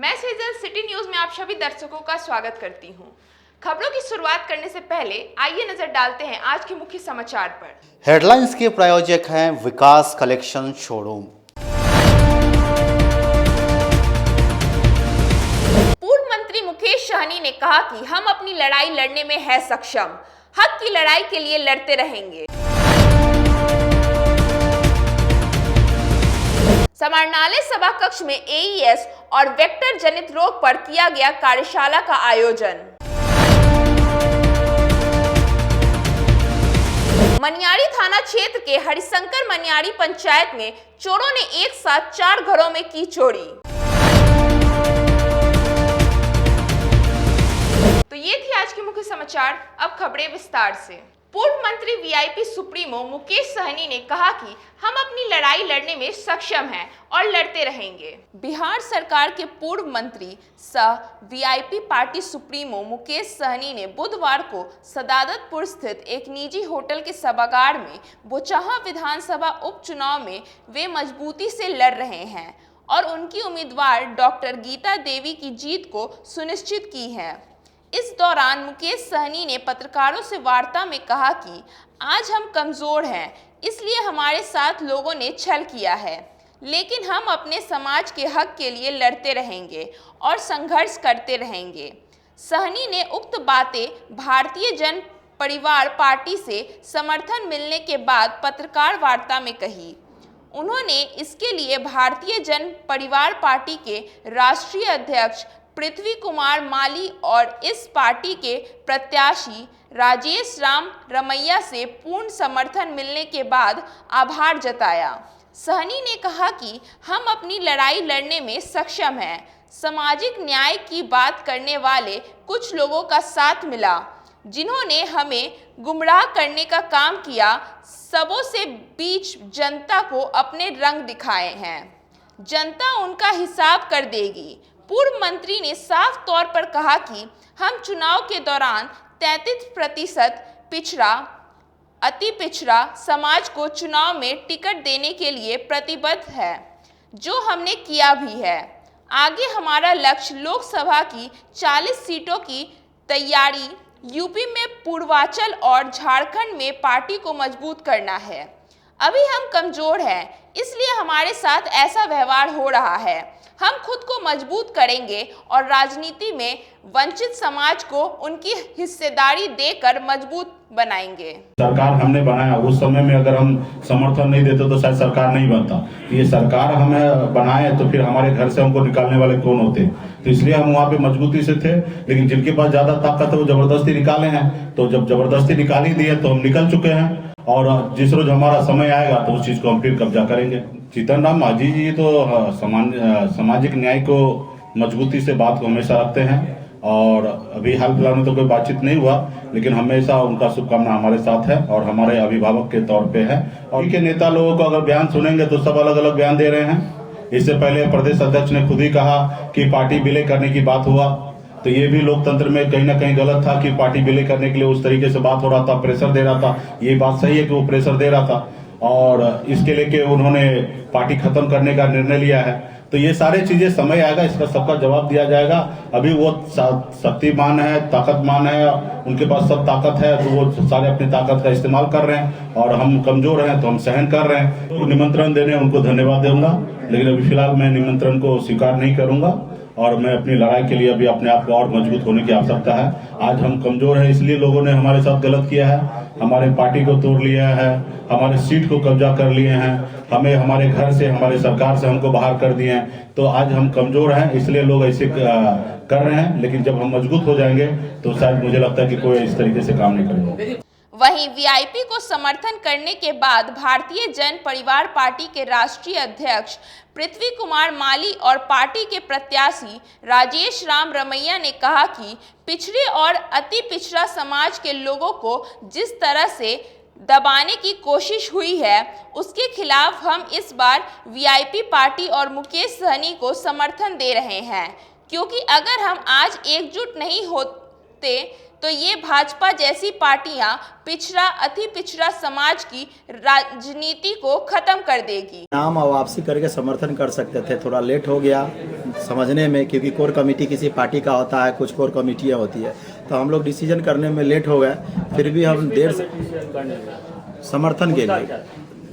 मैं Sejal city news में आप सभी दर्शकों का स्वागत करती हूं। खबरों की शुरुआत करने से पहले आइए नजर डालते हैं आज के मुख्य समाचार पर। हेडलाइंस के प्रायोजक हैं विकास कलेक्शन शोरूम। पूर्व मंत्री मुकेश सहनी ने कहा कि हम अपनी लड़ाई लड़ने में है सक्षम, हक की लड़ाई के लिए लड़ते रहेंगे। समाहरणालय सभा कक्ष में एईएस और वेक्टर जनित रोग पर किया गया कार्यशाला का आयोजन। मनियारी थाना क्षेत्र के हरिशंकर मनियारी पंचायत में चोरों ने एक साथ 4 घरों में की चोरी। तो ये थी आज के मुख्य समाचार। अब खबरें विस्तार से। पूर्व मंत्री वीआईपी सुप्रीमो मुकेश सहनी ने कहा कि हम अपनी लड़ाई लड़ने में सक्षम हैं और लड़ते रहेंगे। बिहार सरकार के पूर्व मंत्री सह VIP party supremo Mukesh Sahani ने बुधवार को सदादतपुर स्थित एक निजी होटल के सभागार में बोचाहा विधानसभा उपचुनाव में वे मजबूती से लड़ रहे हैं और उनकी उम्मीदवार डॉक्टर गीता देवी की जीत को सुनिश्चित की है। इस दौरान मुकेश सहनी ने पत्रकारों से वार्ता में कहा कि आज हम कमजोर हैं, इसलिए हमारे साथ लोगों ने छल किया है, लेकिन हम अपने समाज के हक के लिए लड़ते रहेंगे और संघर्ष करते रहेंगे। सहनी ने उक्त बातें भारतीय जन परिवार पार्टी से समर्थन मिलने के बाद पत्रकार वार्ता में कही। उन्होंने इसके लिए भारतीय जन परिवार पार्टी के राष्ट्रीय अध्यक्ष पृथ्वी कुमार माली और इस पार्टी के प्रत्याशी राजेश राम रमैया से पूर्ण समर्थन मिलने के बाद आभार जताया। सहनी ने कहा कि हम अपनी लड़ाई लड़ने में सक्षम हैं। सामाजिक न्याय की बात करने वाले कुछ लोगों का साथ मिला, जिन्होंने हमें गुमराह करने का काम किया। सबों से बीच जनता को अपने रंग दिखाए हैं, जनता उनका हिसाब कर देगी। पूर्व मंत्री ने साफ तौर पर कहा कि हम चुनाव के दौरान 33% पिछड़ा, अति पिछड़ा समाज को चुनाव में टिकट देने के लिए प्रतिबद्ध है, जो हमने किया भी है। आगे हमारा लक्ष्य लोकसभा की 40 सीटों की तैयारी, यूपी में पूर्वांचल और झारखंड में पार्टी को मजबूत करना है। अभी हम कमजोर हैं, इसलिए हमारे साथ ऐसा व्यवहार हो रहा है। हम खुद को मजबूत करेंगे और राजनीति में वंचित समाज को उनकी हिस्सेदारी देकर मजबूत बनाएंगे। सरकार हमने बनाया, उस समय में अगर हम समर्थन नहीं देते तो शायद सरकार नहीं बनता। ये सरकार हमें बनाए तो फिर हमारे घर से हमको निकालने वाले कौन होते? तो इसलिए हम वहाँ पे मजबूती से थे, लेकिन जिनके पास ज्यादा ताकत है वो जबरदस्ती निकाले हैं। तो जब जबरदस्ती निकाल ही दिए तो हम निकल चुके हैं, और जिस रोज हमारा समय आएगा तो उस चीज को हम फिर कब्जा करेंगे। जीतन राम मांझी जी तो सामाजिक न्याय को मजबूती से बात को हमेशा रखते हैं, और अभी हाल फिलहाल में तो कोई बातचीत नहीं हुआ, लेकिन हमेशा उनका शुभकामना हमारे साथ है और हमारे अभिभावक के तौर पे है। और इनके नेता लोगों को अगर बयान सुनेंगे तो सब अलग अलग बयान दे रहे हैं। इससे पहले प्रदेश अध्यक्ष ने खुद ही कहा कि पार्टी विलय करने की बात हुआ, तो ये भी लोकतंत्र में कहीं ना कहीं गलत था कि पार्टी विलय करने के लिए उस तरीके से बात हो रहा था, प्रेशर दे रहा था। ये बात सही है कि वो प्रेशर दे रहा था, और इसके लेके उन्होंने पार्टी खत्म करने का निर्णय लिया है। तो ये सारी चीजें समय आएगा, इसका सबका जवाब दिया जाएगा। अभी वो शक्तिमान है, ताकतमान है, उनके पास सब ताकत है, तो वो सारे अपनी ताकत का इस्तेमाल कर रहे हैं, और हम कमजोर हैं तो हम सहन कर रहे हैं। तो निमंत्रण देने उनको धन्यवाद दूंगा, लेकिन अभी फिलहाल मैं निमंत्रण को स्वीकार नहीं करूंगा, और मैं अपनी लड़ाई के लिए अभी अपने आप को और मजबूत होने की आवश्यकता है। आज हम कमजोर हैं, इसलिए लोगों ने हमारे साथ गलत किया है, हमारे पार्टी को तोड़ लिया है, हमारे सीट को कब्जा कर लिए हैं, हमें हमारे घर से, हमारे सरकार से हमको बाहर कर दिए हैं। तो आज हम कमजोर हैं, इसलिए लोग ऐसे कर रहे हैं, लेकिन जब हम मजबूत हो जाएंगे तो शायद मुझे लगता है कि कोई इस तरीके से काम नहीं करेगा। वहीं वीआईपी को समर्थन करने के बाद भारतीय जन परिवार पार्टी के राष्ट्रीय अध्यक्ष पृथ्वी कुमार माली और पार्टी के प्रत्याशी राजेश राम रमैया ने कहा कि पिछड़े और अति पिछड़ा समाज के लोगों को जिस तरह से दबाने की कोशिश हुई है, उसके खिलाफ हम इस बार वीआईपी पार्टी और मुकेश सहनी को समर्थन दे रहे हैं, क्योंकि अगर हम आज एकजुट नहीं होते तो ये भाजपा जैसी पार्टियां पिछड़ा अति पिछड़ा समाज की राजनीति को खत्म कर देगी। नाम वापसी करके समर्थन कर सकते थे, थोड़ा लेट हो गया, समझने में, क्योंकि कोर कमेटी किसी पार्टी का होता है, कुछ कोर कमेटियाँ होती है, तो हम लोग डिसीजन करने में लेट हो गए। फिर भी हम देर से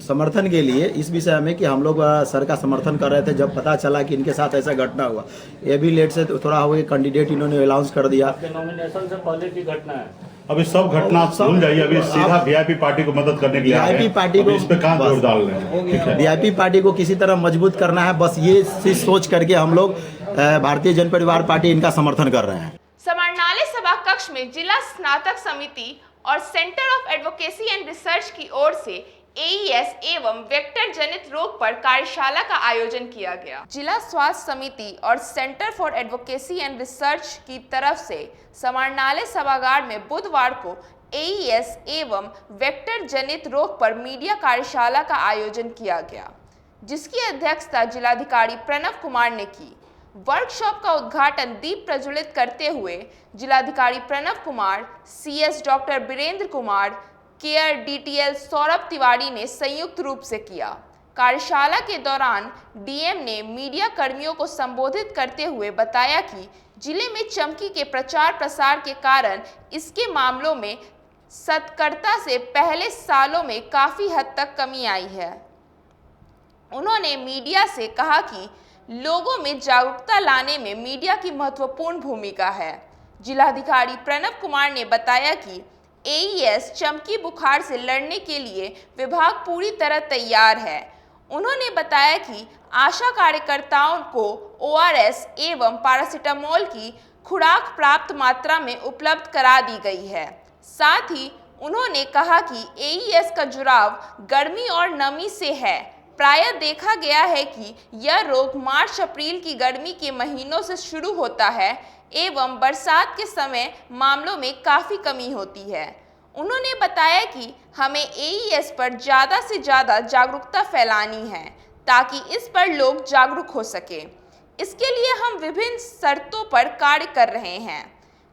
समर्थन के लिए इस विषय में कि हम लोग सर का समर्थन कर रहे थे। जब पता चला कि इनके साथ ऐसा घटना हुआ, ये भी लेट से थोड़ा हो गया, कैंडिडेट इन्होंने अनाउंस कर दिया। नॉमिनेशन से पहले की घटना है। अभी सब घटना भूल जाइए, अभी सीधा वीआईपी पार्टी को मदद करने के लिए वीआईपी पार्टी को इस पे कहाँ जोर डाल रहे हैं, ठीक है। वीआईपी पार्टी को किसी तरह मजबूत करना है, बस ये चीज सोच करके हम लोग भारतीय जन परिवार पार्टी इनका समर्थन कर रहे हैं। समाहरणालय सभा कक्ष में जिला स्नातक समिति और centre of advocacy and research की ओर से एईएस एवं वेक्टर जनित रोग पर कार्यशाला का आयोजन किया गया। जिला स्वास्थ्य समिति और centre for advocacy and research की तरफ से समाहरणालय सभागार में बुधवार को एईएस एवं वेक्टर जनित रोग पर मीडिया कार्यशाला का आयोजन किया गया, जिसकी अध्यक्षता जिलाधिकारी प्रणव कुमार ने की। वर्कशॉप का उद्घाटन दीप प्रज्वलित करते हुए जिलाधिकारी Pranav Kumar, CS doctor Birendra Kumar, care DTL Saurabh Tiwari ने संयुक्त रूप से किया। कार्यशाला के दौरान डीएम ने मीडिया कर्मियों को संबोधित करते हुए बताया कि जिले में चमकी के प्रचार प्रसार के कारण इसके मामलों में सतर्कता से पहले सालों में काफ़ी हद तक कमी आई है। उन्होंने मीडिया से कहा कि लोगों में जागरूकता लाने में मीडिया की महत्वपूर्ण भूमिका है। जिलाधिकारी प्रणव कुमार ने बताया कि एईएस चमकी बुखार से लड़ने के लिए विभाग पूरी तरह तैयार है। उन्होंने बताया कि आशा कार्यकर्ताओं को ओआरएस एवं पैरासिटामोल की खुराक प्राप्त मात्रा में उपलब्ध करा दी गई है। साथ ही उन्होंने कहा कि एईएस का जुड़ाव गर्मी और नमी से है। प्रायः देखा गया है कि यह रोग मार्च अप्रैल की गर्मी के महीनों से शुरू होता है एवं बरसात के समय मामलों में काफ़ी कमी होती है। उन्होंने बताया कि हमें एईएस पर ज़्यादा से ज़्यादा जागरूकता फैलानी है ताकि इस पर लोग जागरूक हो सके। इसके लिए हम विभिन्न शर्तों पर कार्य कर रहे हैं,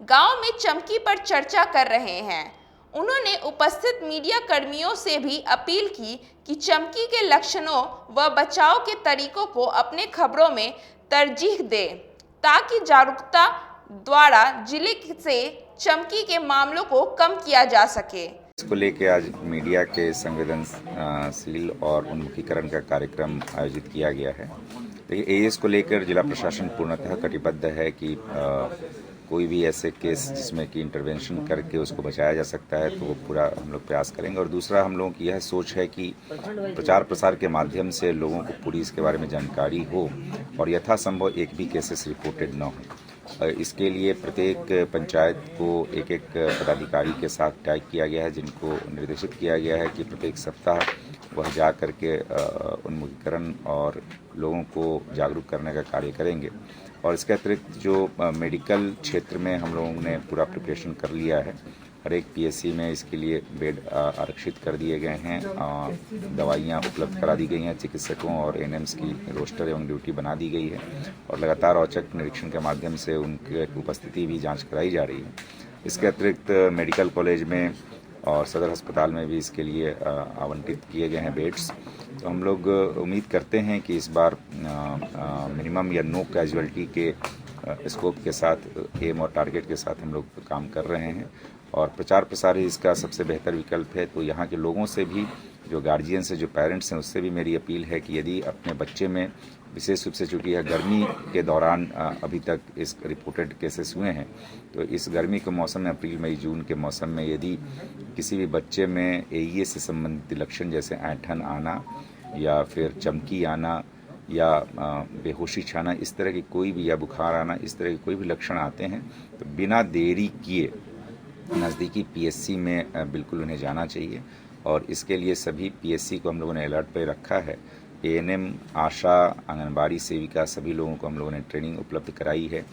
गांव में चमकी पर चर्चा कर रहे हैं। उन्होंने उपस्थित मीडिया कर्मियों से भी अपील की कि चमकी के लक्षणों व बचाव के तरीकों को अपने खबरों में तरजीह दें ताकि जागरूकता द्वारा जिले से चमकी के मामलों को कम किया जा सके। इसको लेके आज मीडिया के संवेदनशील और उन्मुखीकरण का कार्यक्रम आयोजित किया गया है। देखिए, एईएस को लेकर जिला प्रशासन पूर्णतः कटिबद्ध है कि कोई भी ऐसे केस जिसमें कि इंटरवेंशन करके उसको बचाया जा सकता है तो वो पूरा हम लोग प्रयास करेंगे। और दूसरा, हम लोगों की यह सोच है कि प्रचार प्रसार के माध्यम से लोगों को पूरी इसके बारे में जानकारी हो और यथासंभव एक भी केसेस रिपोर्टेड न हो। इसके लिए प्रत्येक पंचायत को एक एक पदाधिकारी के साथ टैग किया गया है, जिनको निर्देशित किया गया है कि प्रत्येक सप्ताह वह जा करके उन्मुखीकरण और लोगों को जागरूक करने का कार्य करेंगे। और इसके अतिरिक्त जो मेडिकल क्षेत्र में हम लोगों ने पूरा प्रिपरेशन कर लिया है। हर एक पीएससी में इसके लिए बेड आरक्षित कर दिए गए हैं, दवाइयाँ उपलब्ध करा दी गई हैं, चिकित्सकों और एएनएम्स की रोस्टर एवं ड्यूटी बना दी गई है और लगातार औचक निरीक्षण के माध्यम से उनकी उपस्थिति भी जांच कराई जा रही है। इसके अतिरिक्त मेडिकल कॉलेज में और सदर अस्पताल में भी इसके लिए आवंटित किए गए हैं बेड्स। तो हम लोग उम्मीद करते हैं कि इस बार मिनिमम या नो कैजुअलिटी के स्कोप के साथ, एम और टारगेट के साथ हम लोग काम कर रहे हैं और प्रचार प्रसार ही इसका सबसे बेहतर विकल्प है। तो यहाँ के लोगों से भी, जो गार्जियंस हैं, जो पेरेंट्स हैं, उससे भी मेरी अपील है कि यदि अपने बच्चे में विशेष रूप से चूँकि यह गर्मी के दौरान अभी तक इस रिपोर्टेड केसेस हुए हैं, तो इस गर्मी के मौसम में, अप्रैल मई जून के मौसम में यदि किसी भी बच्चे में एईएस से संबंधित लक्षण जैसे ऐंठन आना या फिर चमकी आना या बेहोशी छाना, इस तरह की कोई भी, या बुखार आना, इस तरह के कोई भी लक्षण आते हैं तो बिना देरी किए नज़दीकी पीएससी में बिल्कुल उन्हें जाना चाहिए। और इसके लिए सभी पीएससी को हम लोगों ने अलर्ट पे रखा है। एएनएम, आशा, आंगनबाड़ी सेविका, सभी लोगों को हम लोगों ने ट्रेनिंग उपलब्ध कराई है।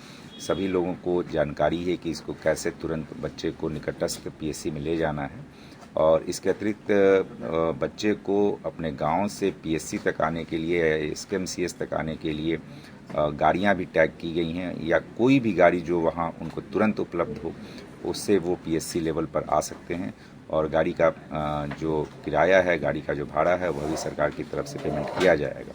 सभी लोगों को जानकारी है कि इसको कैसे तुरंत बच्चे को निकटस्थ पीएससी में ले जाना है। और इसके अतिरिक्त बच्चे को अपने गांव से पीएससी तक आने के लिए, एसकेएमसीएस तक आने के लिए गाड़ियां भी टैग की गई हैं, या कोई भी गाड़ी जो वहां उनको तुरंत उपलब्ध हो, उससे वो पीएससी लेवल पर आ सकते हैं। और गाड़ी का जो किराया है, गाड़ी का जो भाड़ा है, वह भी सरकार की तरफ से पेमेंट किया जाएगा।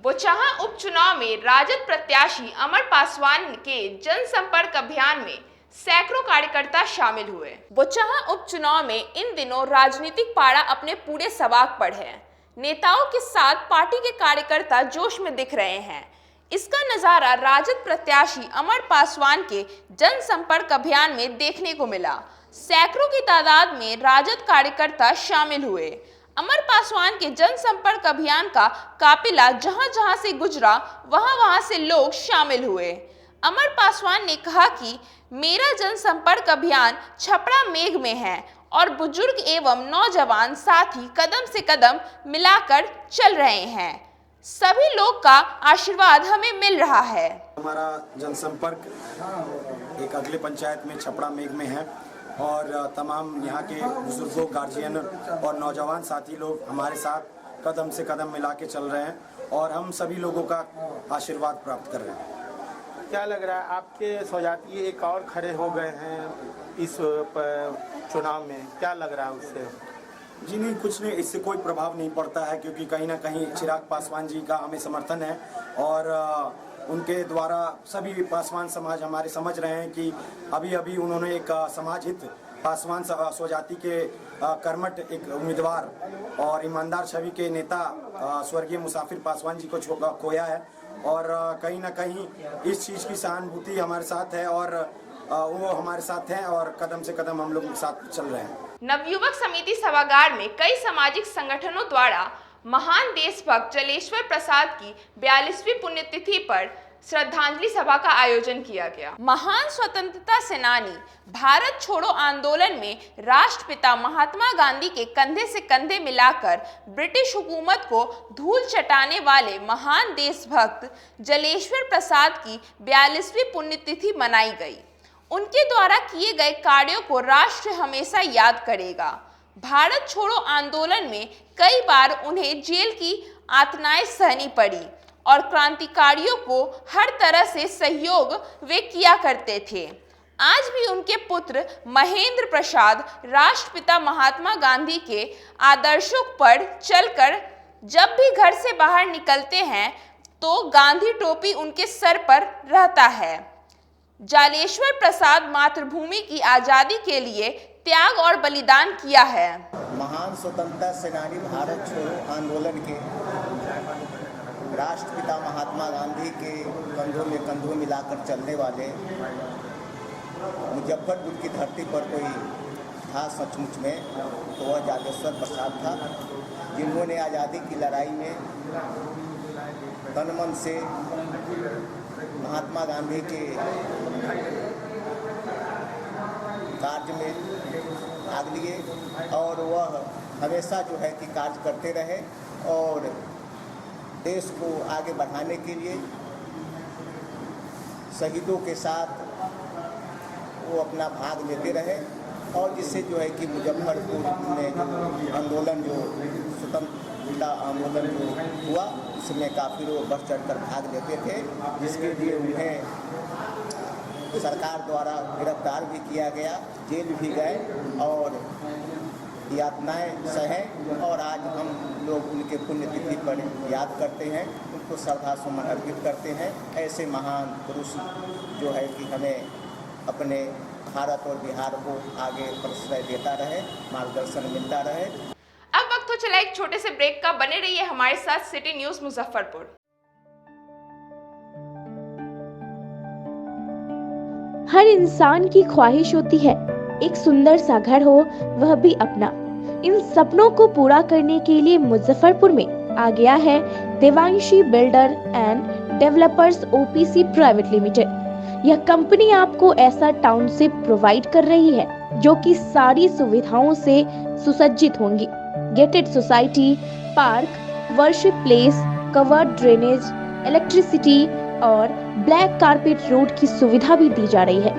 बोचाहा उपचुनाव में राजद प्रत्याशी अमर पासवान के जनसंपर्क अभियान में सैकड़ों कार्यकर्ता शामिल हुए। बोचाहा उपचुनाव में इन दिनों राजनीतिक पारा अपने पूरे सवाक पर है। नेताओं के साथ पार्टी के कार्यकर्ता जोश में दिख रहे हैं। इसका नजारा राजद प्रत्याशी अमर पासवान के जनसंपर्क अभियान में देखने को मिला। सैकड़ों की तादाद में राजद कार्यकर्ता शामिल हुए। अमर पासवान के जनसंपर्क अभियान का काफिला जहां जहां से गुजरा वहां से लोग शामिल हुए। अमर पासवान ने कहा कि मेरा जनसंपर्क अभियान छपरा मेघ में है और बुजुर्ग एवं नौजवान साथी कदम से कदम मिलाकर चल रहे हैं। सभी लोग का आशीर्वाद हमें मिल रहा है। हमारा जनसंपर्क एक अगले पंचायत में छपरा मेघ में है और तमाम यहाँ के बुजुर्गों, गार्जियन और नौजवान साथी लोग हमारे साथ कदम से कदम मिला के चल रहे हैं और हम सभी लोगों का आशीर्वाद प्राप्त कर रहे हैं। क्या लग रहा है आपके सौजाती एक और खड़े हो गए हैं इस चुनाव में, क्या लग रहा है उससे? जी नहीं, कुछ नहीं, इससे कोई प्रभाव नहीं पड़ता है क्योंकि कहीं ना कहीं चिराग पासवान जी का हमें समर्थन है और उनके द्वारा सभी पासवान समाज हमारे समझ रहे हैं कि अभी अभी उन्होंने एक समाज हित पासवान स्वजाति के कर्मठ एक उम्मीदवार और ईमानदार छवि के नेता स्वर्गीय मुसाफिर पासवान जी को खोया है और कहीं ना कहीं इस चीज़ की सहानुभूति हमारे साथ है और वो हमारे साथ हैं और कदम से कदम हम लोग साथ चल रहे हैं। नवयुवक समिति सभागार में कई सामाजिक संगठनों द्वारा महान देशभक्त जलेश्वर प्रसाद की 42वीं पुण्यतिथि पर श्रद्धांजलि सभा का आयोजन किया गया। महान स्वतंत्रता सेनानी भारत छोड़ो आंदोलन में राष्ट्रपिता महात्मा गांधी के कंधे से कंधे मिलाकर ब्रिटिश हुकूमत को धूल चटाने वाले महान देशभक्त जलेश्वर प्रसाद की 42वीं पुण्यतिथि मनाई गई। उनके द्वारा किए गए कार्यों को राष्ट्र हमेशा याद करेगा। भारत छोड़ो आंदोलन में कई बार उन्हें जेल की यातनाएं सहनी पड़ी और क्रांतिकारियों को हर तरह से सहयोग वे किया करते थे। आज भी उनके पुत्र महेंद्र प्रसाद राष्ट्रपिता महात्मा गांधी के आदर्शों पर चलकर जब भी घर से बाहर निकलते हैं तो गांधी टोपी उनके सर पर रहता है। जालेश्वर प्रसाद मातृभूमि की आज़ादी के लिए त्याग और बलिदान किया है। महान स्वतंत्रता सेनानी भारत छोड़ो आंदोलन के राष्ट्रपिता महात्मा गांधी के कंधों में कंधों मिलाकर चलने वाले मुजफ्फरपुर की धरती पर कोई था सचमुच में तो वह जालेश्वर प्रसाद था, जिन्होंने आज़ादी की लड़ाई में तन मन से महात्मा गांधी के कार्य में भाग लिए और वह हमेशा जो है कि कार्य करते रहे और देश को आगे बढ़ाने के लिए शहीदों के साथ वो अपना भाग लेते रहे और जिससे जो है कि मुजफ्फरपुर में जो आंदोलन जो स्वतंत्रता आंदोलन जो हुआ उसमें काफ़ी लोग बढ़ चढ़कर भाग लेते थे, जिसके लिए उन्हें सरकार द्वारा गिरफ्तार भी किया गया, जेल भी गए और यातनाएं सहे और आज हम लोग उनके पुण्यतिथि पर याद करते हैं, उनको श्रद्धा सुमन अर्पित करते हैं। ऐसे महान पुरुष जो है कि हमें अपने भारत और बिहार को आगे प्रश्रय देता रहे, मार्गदर्शन मिलता रहे। अब वक्त हो चला एक छोटे से ब्रेक का, बने रहिए हमारे साथ सिटी न्यूज़ मुजफ्फरपुर। हर इंसान की ख्वाहिश होती है एक सुंदर सा घर हो, वह भी अपना। इन सपनों को पूरा करने के लिए मुजफ्फरपुर में आ गया है Devanshi builder and developers OPC private limited. यह कंपनी आपको ऐसा टाउनशिप प्रोवाइड कर रही है जो कि सारी सुविधाओं से सुसज्जित होंगी। Gated society, park, worship place, covered drainage, electricity और ब्लैक कारपेट रोड की सुविधा भी दी जा रही है।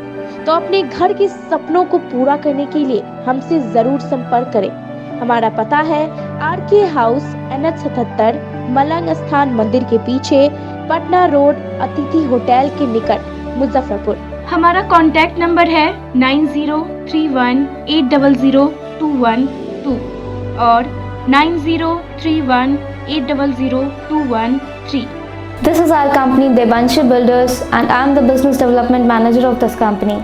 तो अपने घर के सपनों को पूरा करने के लिए हमसे जरूर संपर्क करें। हमारा पता है आरके हाउस NH 77 मलंग स्थान मंदिर के पीछे, पटना रोड, अतिथि होटल के निकट, मुजफ्फरपुर। हमारा कॉन्टैक्ट नंबर है 9031800212 और 9031800213। This is our company Devanshi Builders and I am the business development manager of this company.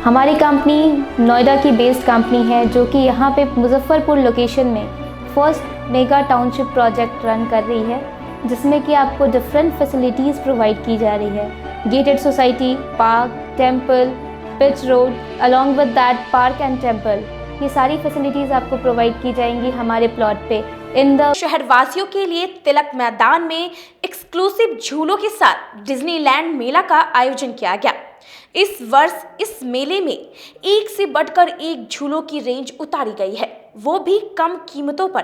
हमारी कंपनी नोएडा की बेस्ड कंपनी है जो कि यहाँ पे मुजफ्फरपुर लोकेशन में first mega township project run कर रही है, जिसमें कि आपको डिफरेंट फैसिलिटीज़ प्रोवाइड की जा रही है। Gated society, park, temple, pitch road, along with that park and temple, ये सारी फैसिलिटीज़ आपको प्रोवाइड की जाएंगी हमारे प्लॉट पे। शहरवासियों के लिए तिलक मैदान में एक्सक्लूसिव झूलों के साथ डिज्नीलैंड मेला का आयोजन किया गया। इस वर्ष इस मेले में एक से बढ़कर एक झूलों की रेंज उतारी गई है, वो भी कम कीमतों पर।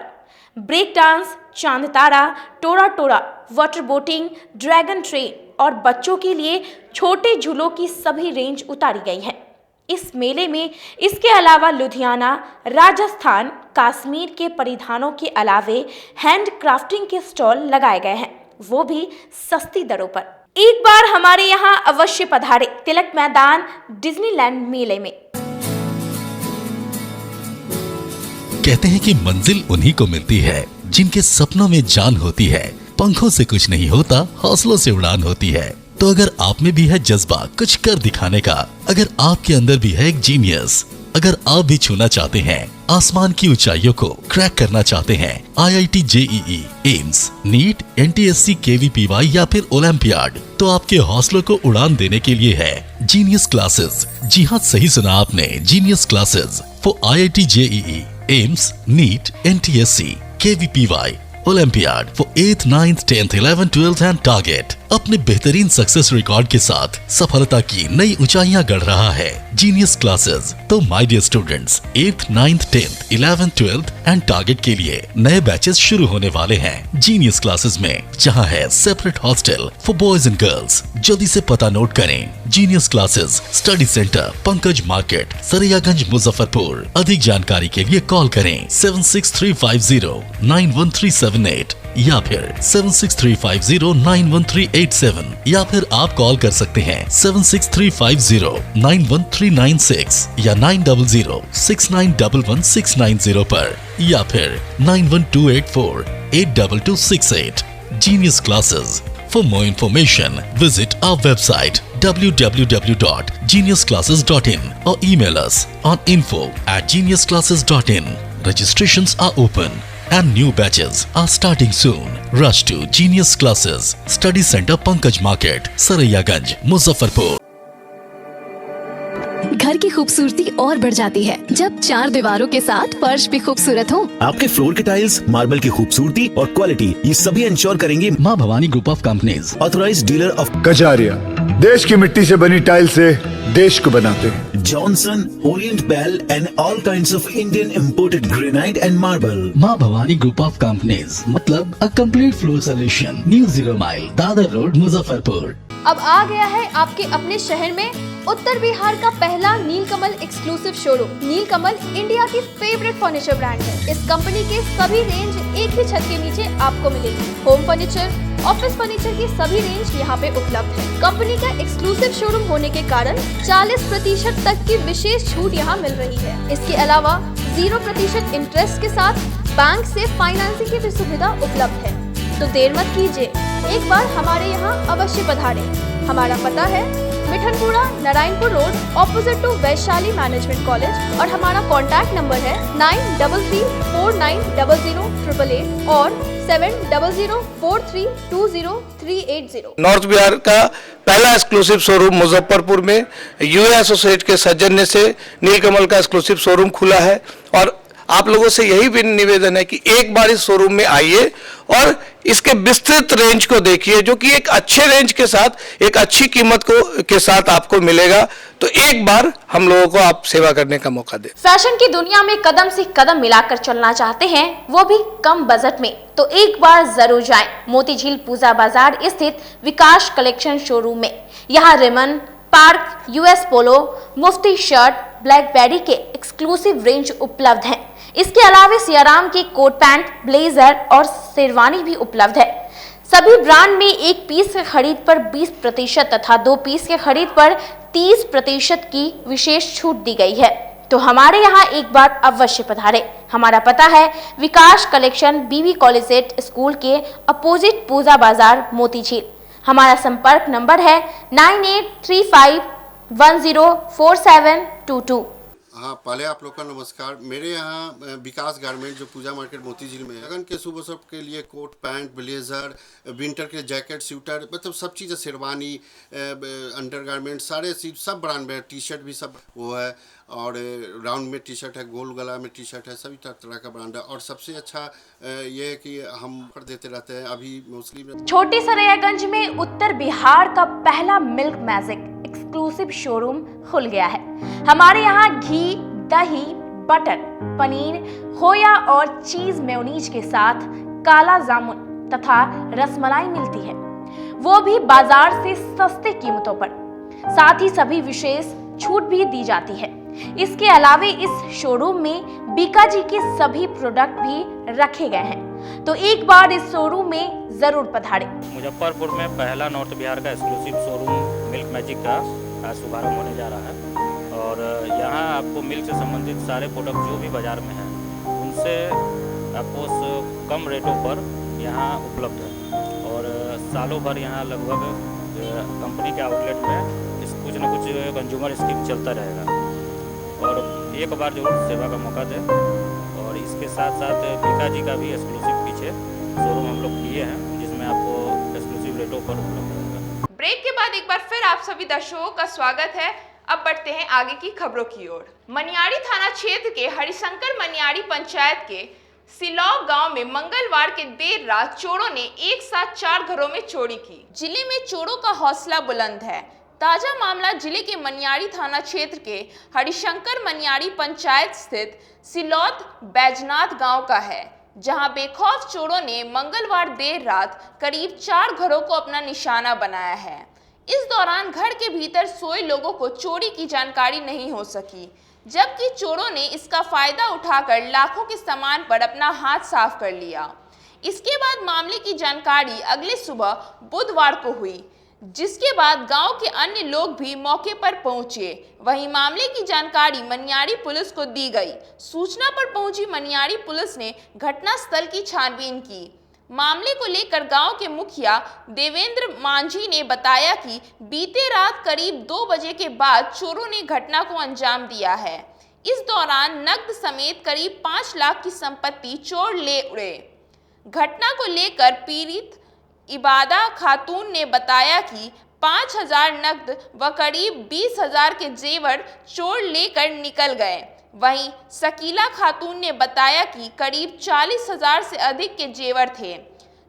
ब्रेक डांस, चांद तारा, टोरा टोरा, वाटर बोटिंग, ड्रैगन ट्रेन और बच्चों के लिए छोटे झूलों की सभी रेंज उतारी गई है। इस मेले में इसके अलावा लुधियाना, राजस्थान, कश्मीर के परिधानों के अलावे हैंड क्राफ्टिंग के स्टॉल लगाए गए हैं, वो भी सस्ती दरों पर। एक बार हमारे यहाँ अवश्य पधारे तिलक मैदान डिज्नीलैंड मेले में। कहते हैं कि मंजिल उन्हीं को मिलती है जिनके सपनों में जान होती है। पंखों से कुछ नहीं होता, हौसलों से उड़ान होती है। तो अगर आप में भी है जज्बा कुछ कर दिखाने का, अगर आपके अंदर भी है एक जीनियस, अगर आप भी छूना चाहते हैं आसमान की ऊंचाइयों को, क्रैक करना चाहते हैं IIT JEE, AIIMS, NEET, NTSC, KVPY या फिर ओलंपियाड, तो आपके हौसलों को उड़ान देने के लिए है जीनियस क्लासेस। जी हाँ, सही सुना आपने, genius classes for IIT JEE, AIIMS, NEET, NTSC, KVPY, olympiad for 8th, 9th, 10th, 11th, 12th and target. अपने बेहतरीन सक्सेस रिकॉर्ड के साथ सफलता की नई ऊंचाइयां गढ़ रहा है जीनियस क्लासेस। तो my dear students, 8th, 9th, 10th, 11th, 12th and target के लिए नए बैचेस शुरू होने वाले हैं जीनियस क्लासेस में, जहां है separate hostel for boys and girls. जल्दी से पता नोट करें, genius classes, study centre, Pankaj market, Saraiyaganj, Muzaffarpur. अधिक जानकारी के लिए कॉल करें 7635091378 या फिर 7635091387 या फिर आप कॉल कर सकते हैं 7635091396 या 9006911690 पर या फिर 9128482268। Genius Classes. For more information, visit our website www.geniusclasses.in or email us on info@geniusclasses.in. Registrations are open and new batches are starting soon. Rush to Genius Classes, Study Center, Pankaj Market, Saraiyaganj, Muzaffarpur. घर की खूबसूरती और बढ़ जाती है जब चार दीवारों के साथ फर्श भी खूबसूरत हो। आपके फ्लोर के टाइल्स, मार्बल की खूबसूरती और क्वालिटी, ये सभी इंश्योर करेंगे माँ Bhavani group of companies, authorised dealer of Kajaria. देश की मिट्टी से बनी टाइल से देश को बनाते हैं। Johnson, orient bell and all kinds of Indian imported granite and marble. Maa Bhavani group of companies मतलब a complete floor solution, new 0 mile, Dadar road, Muzaffarpur. अब आ गया है आपके अपने शहर में उत्तर बिहार का पहला नीलकमल एक्सक्लूसिव शोरूम। नीलकमल इंडिया की फेवरेट फर्नीचर ब्रांड है। इस कंपनी के सभी रेंज एक ही छत के नीचे आपको मिलेगी। होम फर्नीचर, ऑफिस फर्नीचर की सभी रेंज यहाँ पे उपलब्ध है। कंपनी का एक्सक्लूसिव शोरूम होने के कारण 40% तक की विशेष छूट यहाँ मिल रही है। इसके अलावा 0% इंटरेस्ट के साथ बैंक से फाइनेंसिंग की भी सुविधा उपलब्ध है। तो देर मत कीजिए, एक बार हमारे यहाँ अवश्य पधारें। हमारा पता है Mithanpura, Narayanpur road, opposite to Vaishali management college और हमारा कॉन्टैक्ट नंबर है 9334900888 और 7004320380। नॉर्थ बिहार का पहला एक्सक्लूसिव शोरूम मुजफ्फरपुर में यूए एसोसिएट के सौजन्य से नीलकमल का एक्सक्लूसिव शोरूम खुला है और आप लोगों से यही भी निवेदन है कि एक बार इस शोरूम में आइए और इसके विस्तृत रेंज को देखिए, जो कि एक अच्छे रेंज के साथ एक अच्छी कीमत के साथ आपको मिलेगा। तो एक बार हम लोगों को आप सेवा करने का मौका दें। फैशन की दुनिया में कदम से कदम मिलाकर चलना चाहते हैं, वो भी कम बजट में, तो एक बार जरूर जाएं मोतीझील पूजा बाजार स्थित विकास कलेक्शन शोरूम में। यहाँ रिमन, पार्क, US पोलो, मुफ्ती शर्ट, ब्लैकबेरी के एक्सक्लूसिव रेंज उपलब्ध हैं। इसके अलावा सियाराम के कोट पैंट, ब्लेजर और शेरवानी भी उपलब्ध है। सभी ब्रांड में 1 पीस के खरीद पर 20% तथा 2 पीस के खरीद पर 30% की विशेष छूट दी गई है। तो हमारे यहाँ एक बार अवश्य पधारे। हमारा पता है विकास कलेक्शन, BB कॉलेज स्कूल के अपोजिट पूजा बाजार, मोतीझील। हमारा संपर्क नंबर है 9835104722। हाँ, पहले आप लोग का नमस्कार। मेरे यहाँ विकास गारमेंट जो पूजा मार्केट मोती झील में है, लगन के शुभ अवसर के लिए कोट पैंट, ब्लेजर, विंटर के जैकेट, स्वेटर, मतलब सब चीज़, शेरवानी, अंडर गारमेंट, सारे सब ब्रांड में, टी शर्ट भी सब वो है, और राउंड में टी शर्ट है, गोल गला में टी शर्ट है, सभी तरह का ब्रांड है। और सबसे अच्छा ये है कि हम ऑफर देते रहते हैं। अभी मोस्टली छोटी सरैयागंज में उत्तर बिहार का पहला मिल्क मैजिक एक्सक्लूसिव शोरूम खुल गया है। हमारे यहाँ घी, दही, बटर, पनीर, खोया और चीज मेयोनीज के साथ काला जामुन तथा रसमलाई मिलती है, वो भी बाजार से सस्ते कीमतों पर। साथ ही सभी विशेष छूट भी दी जाती है। इसके अलावे इस शोरूम में बीकाजी के सभी प्रोडक्ट भी रखे गए हैं, तो एक बार इस शोरूम में जरूर पधारें। मुजफ्फरपुर में पहला नॉर्थ बिहार का एक्सक्लूसिव शोरूम मिल्क मैजिक का शुभारंभ होने जा रहा है, और यहाँ आपको मिल्क से संबंधित सारे प्रोडक्ट जो भी बाजार में हैं उनसे आपको कम रेटों पर यहाँ उपलब्ध है। और सालों भर यहाँ लगभग कंपनी के आउटलेट में कुछ न कुछ कंज्यूमर स्कीम चलता रहेगा, और एक बार जरूर सेवा का मौका दें। और इसके साथ साथ बीकाजी का भी एक्सक्लूसिव पीछे शोरूम हम लोग किए हैं, जिसमें आपको एक्सक्लूसिव रेटों पर उपलब्ध रहेगा। ब्रेक के बाद एक बार फिर आप सभी दर्शकों का स्वागत है। अब बढ़ते हैं आगे की खबरों की ओर। मनियारी थाना क्षेत्र के हरिशंकर मनियारी पंचायत के सिलौव गांव में मंगलवार के देर रात चोरों ने एक साथ 4 घरों में चोरी की। जिले में चोरों का हौसला बुलंद है। ताजा मामला जिले के मनियारी थाना क्षेत्र के हरिशंकर मनियारी पंचायत स्थित सिलौत बैजनाथ गांव का है, जहां बेखौफ चोरों ने मंगलवार देर रात करीब 4 घरों को अपना निशाना बनाया है। इस दौरान घर के भीतर सोए लोगों को चोरी की जानकारी नहीं हो सकी, जबकि चोरों ने इसका फायदा उठाकर लाखों के सामान पर अपना हाथ साफ कर लिया। इसके बाद मामले की जानकारी अगले सुबह बुधवार को हुई, जिसके बाद गांव के अन्य लोग भी मौके पर पहुंचे। वहीं मामले की जानकारी मनियारी पुलिस को दी गई। सूचना पर पहुंची मनियारी पुलिस ने घटनास्थल की छानबीन की। मामले को लेकर गांव के मुखिया देवेंद्र मांझी ने बताया कि बीते रात करीब 2 बजे के बाद चोरों ने घटना को अंजाम दिया है। इस दौरान नकद समेत करीब 5 लाख की संपत्ति चोर ले उड़े। घटना को लेकर पीड़ित इबादा खातून ने बताया कि 5,000 नकद व करीब 20,000 के जेवर चोर लेकर निकल गए। वहीं शकीला खातून ने बताया कि करीब 40,000 से अधिक के जेवर थे,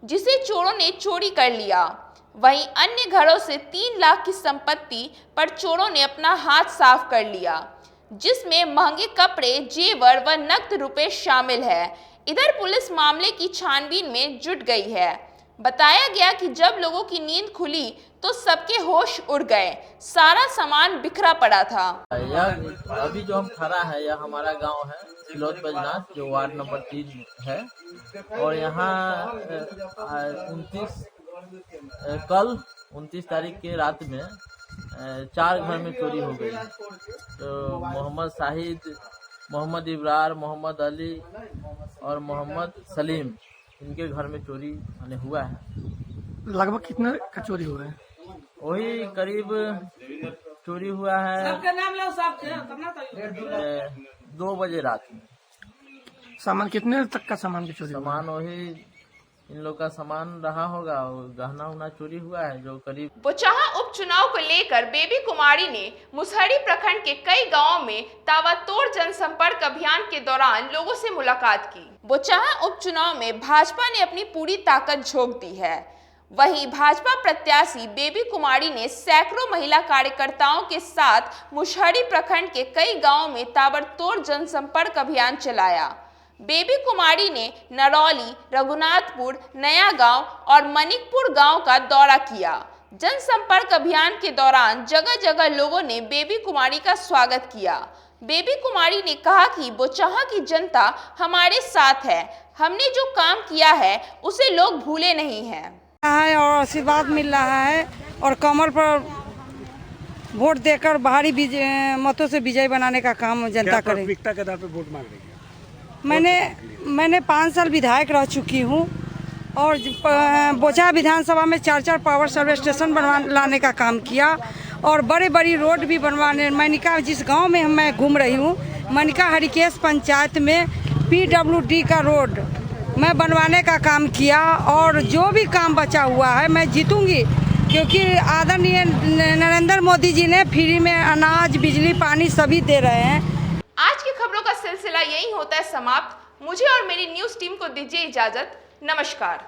जिसे चोरों ने चोरी कर लिया। वहीं अन्य घरों से 3 लाख की संपत्ति पर चोरों ने अपना हाथ साफ कर लिया, जिसमें महंगे कपड़े, जेवर व नकद रुपए शामिल है। इधर पुलिस मामले की छानबीन में जुट गई है। बताया गया कि जब लोगों की नींद खुली तो सबके होश उड़ गए, सारा सामान बिखरा पड़ा था। यह अभी जो हम खड़ा है, यह हमारा गांव है सिलौत बैजनाथ, जो वार्ड नंबर 3 है। और यहाँ 29 तारीख के रात में 4 घर में चोरी हो गई। तो मोहम्मद शाहिद, मोहम्मद इब्रार, मोहम्मद अली और मोहम्मद सलीम, इनके घर में चोरी हुआ है। लगभग कितने का चोरी हुआ है? वही करीब चोरी हुआ है 2 बजे रात में। सामान कितने तक का सामान की चोरी? सामान वही इन लोग का सामान रहा होगा, और गहना उना चोरी हुआ है जो करीब। बोचाहा उपचुनाव को लेकर बेबी कुमारी ने मुसहरी प्रखंड के कई गांवों में ताबड़तोड़ जनसंपर्क अभियान के दौरान लोगों से मुलाकात की। बोचाहा उपचुनाव में भाजपा ने अपनी पूरी ताकत झोंक दी है। वहीं भाजपा प्रत्याशी बेबी कुमारी ने सैकड़ों महिला कार्यकर्ताओं के साथ मुसहरी प्रखंड के कई गांवों में ताबड़तोड़ जनसंपर्क अभियान चलाया। बेबी कुमारी ने नरौली, रघुनाथपुर, नया गांव और मनिकपुर गांव का दौरा किया। जनसंपर्क अभियान के दौरान जगह जगह लोगों ने बेबी कुमारी का स्वागत किया। बेबी कुमारी ने कहा कि बोचाहा की जनता हमारे साथ है, हमने जो काम किया है उसे लोग भूले नहीं हैं। और आशीर्वाद मिल रहा है, और कमल पर वोट देकर भारी मतों से विजय बनाने का काम जनता करे। प्राथमिकता के आधार पर वोट मांग रही है? मैंने 5 साल विधायक रह चुकी हूँ, और बोचा विधानसभा में 4 पावर सर्वे स्टेशन लाने का काम किया और बड़ी बड़ी रोड भी बनवाने। मनिका जिस गांव में मैं घूम रही हूँ, मनिका हरिकेश पंचायत में PWD का रोड मैं बनवाने का काम किया और जो भी काम बचा हुआ है मैं जीतूंगी, क्योंकि आदरणीय नरेंद्र मोदी जी ने फ्री में अनाज, बिजली, पानी सभी दे रहे हैं। आज की खबरों का सिलसिला यही होता है समाप्त। मुझे और मेरी न्यूज़ टीम को दीजिए इजाजत। नमस्कार।